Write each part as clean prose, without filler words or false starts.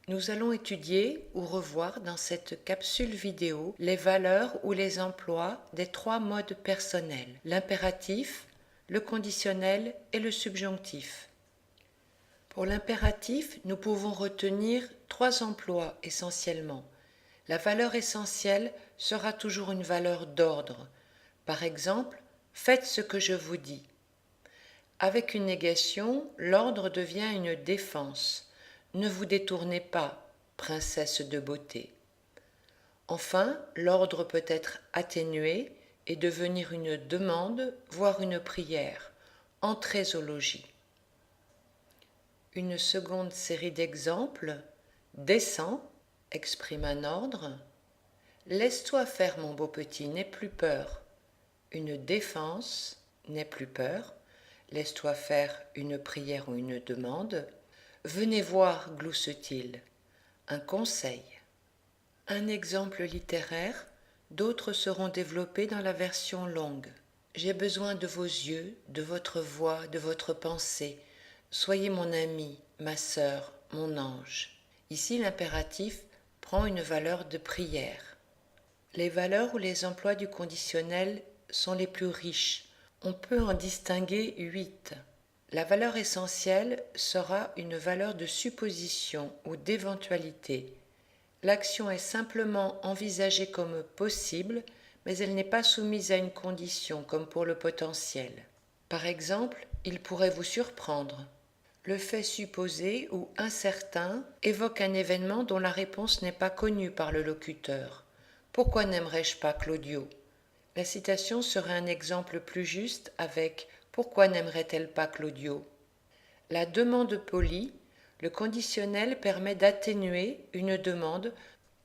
Nous allons étudier ou revoir dans cette capsule vidéo les valeurs ou les emplois des trois modes personnels, l'impératif, le conditionnel et le subjonctif. Pour l'impératif, nous pouvons retenir trois emplois essentiellement. La valeur essentielle sera toujours une valeur d'ordre. Par exemple, faites ce que je vous dis. Avec une négation, l'ordre devient une défense. Ne vous détournez pas, princesse de beauté. Enfin, l'ordre peut être atténué et devenir une demande, voire une prière. Entrez au logis. Une seconde série d'exemples. Descends exprime un ordre. Laisse-toi faire, mon beau petit, n'aie plus peur. Une défense, n'aie plus peur. Laisse-toi faire une prière ou une demande. Venez voir, glousse-t-il. Un conseil. Un exemple littéraire, d'autres seront développés dans la version longue. J'ai besoin de vos yeux, de votre voix, de votre pensée. Soyez mon ami, ma sœur, mon ange. Ici, l'impératif prend une valeur de prière. Les valeurs ou les emplois du conditionnel sont les plus riches. On peut en distinguer 8. La valeur essentielle sera une valeur de supposition ou d'éventualité. L'action est simplement envisagée comme possible, mais elle n'est pas soumise à une condition, comme pour le potentiel. Par exemple, il pourrait vous surprendre. Le fait supposé ou incertain évoque un événement dont la réponse n'est pas connue par le locuteur. Pourquoi n'aimerais-je pas Claudio ? La citation serait un exemple plus juste avec « Pourquoi n'aimerait-elle pas Claudio ?» La demande polie, le conditionnel permet d'atténuer une demande.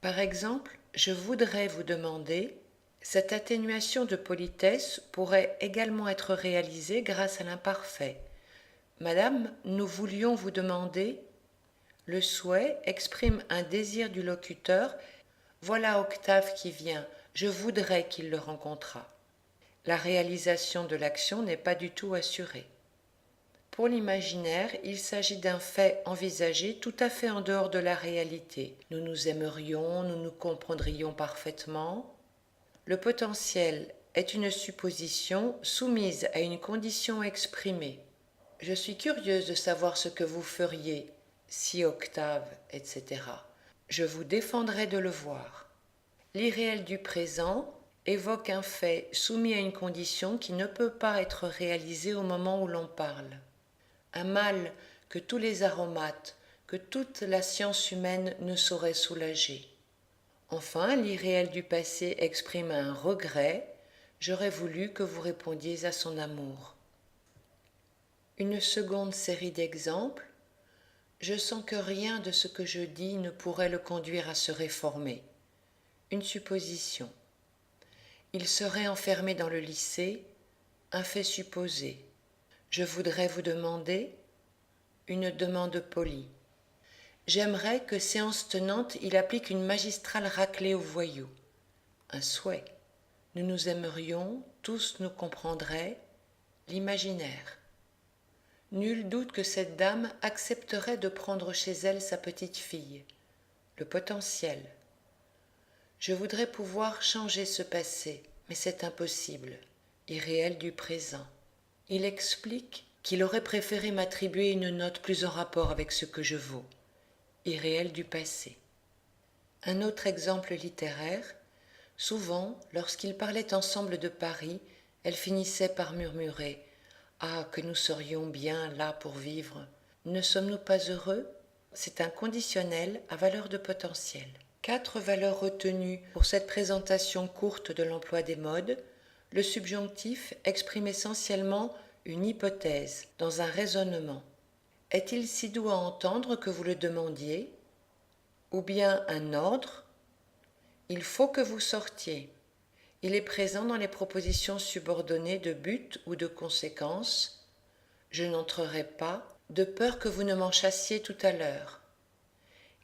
Par exemple, « Je voudrais vous demander ». Cette atténuation de politesse pourrait également être réalisée grâce à l'imparfait. « Madame, nous voulions vous demander ». Le souhait exprime un désir du locuteur. « Voilà Octave qui vient. Je voudrais qu'il le rencontrât ». La réalisation de l'action n'est pas du tout assurée. Pour l'imaginaire, il s'agit d'un fait envisagé tout à fait en dehors de la réalité. Nous nous aimerions, nous nous comprendrions parfaitement. Le potentiel est une supposition soumise à une condition exprimée. Je suis curieuse de savoir ce que vous feriez, si Octave, etc. Je vous défendrai de le voir. L'irréel du présent évoque un fait soumis à une condition qui ne peut pas être réalisée au moment où l'on parle. Un mal que tous les aromates, que toute la science humaine ne saurait soulager. Enfin, l'irréel du passé exprime un regret. J'aurais voulu que vous répondiez à son amour. Une seconde série d'exemples. Je sens que rien de ce que je dis ne pourrait le conduire à se réformer. Une supposition. Il serait enfermé dans le lycée, un fait supposé. Je voudrais vous demander, une demande polie. J'aimerais que, séance tenante, il applique une magistrale raclée aux voyous. Un souhait. Nous nous aimerions, tous nous comprendraient, l'imaginaire. Nul doute que cette dame accepterait de prendre chez elle sa petite fille. Le potentiel. Je voudrais pouvoir changer ce passé, mais c'est impossible. Irréel du présent. Il explique qu'il aurait préféré m'attribuer une note plus en rapport avec ce que je vaux. Irréel du passé. Un autre exemple littéraire. Souvent, lorsqu'ils parlaient ensemble de Paris, elle finissait par murmurer « Ah, que nous serions bien là pour vivre. Ne sommes-nous pas heureux ?» C'est un conditionnel à valeur de potentiel. 4 valeurs retenues pour cette présentation courte de l'emploi des modes. Le subjonctif exprime essentiellement une hypothèse dans un raisonnement. Est-il si doux à entendre que vous le demandiez ? Ou bien un ordre ? Il faut que vous sortiez. Il est présent dans les propositions subordonnées de but ou de conséquence. Je n'entrerai pas, de peur que vous ne m'en chassiez tout à l'heure.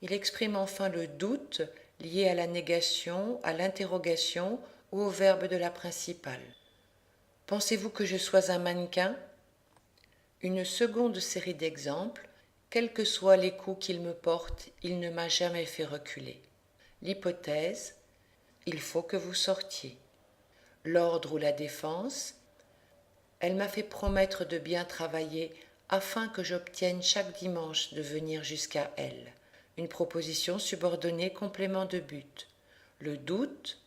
Il exprime enfin le doute liées à la négation, à l'interrogation ou au verbe de la principale. Pensez-vous que je sois un mannequin? Une seconde série d'exemples. Quels que soient les coups qu'il me porte, il ne m'a jamais fait reculer. L'hypothèse, il faut que vous sortiez. L'ordre ou la défense, elle m'a fait promettre de bien travailler afin que j'obtienne chaque dimanche de venir jusqu'à elle. Une proposition subordonnée complément de but. Le doute,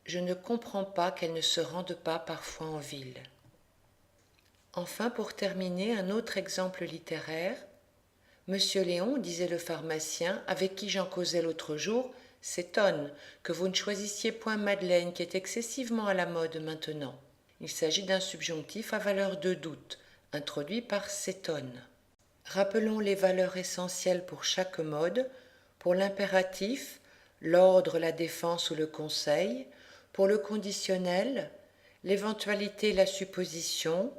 je ne comprends pas qu'elle ne se rende pas parfois en ville. Enfin, pour terminer, un autre exemple littéraire. Monsieur Léon, disait le pharmacien, avec qui j'en causais l'autre jour, s'étonne que vous ne choisissiez point Madeleine, qui est excessivement à la mode maintenant. Il s'agit d'un subjonctif à valeur de doute, introduit par s'étonne. Rappelons les valeurs essentielles pour chaque mode. Pour l'impératif, l'ordre, la défense ou le conseil. Pour le conditionnel, l'éventualité, la supposition,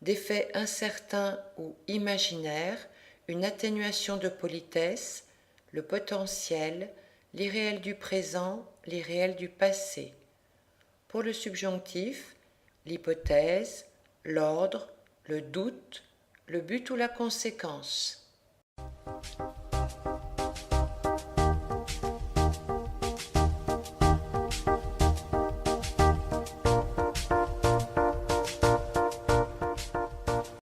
des faits incertains ou imaginaires, une atténuation de politesse, le potentiel, l'irréel du présent, l'irréel du passé. Pour le subjonctif, l'hypothèse, l'ordre, le doute, le but ou la conséquence.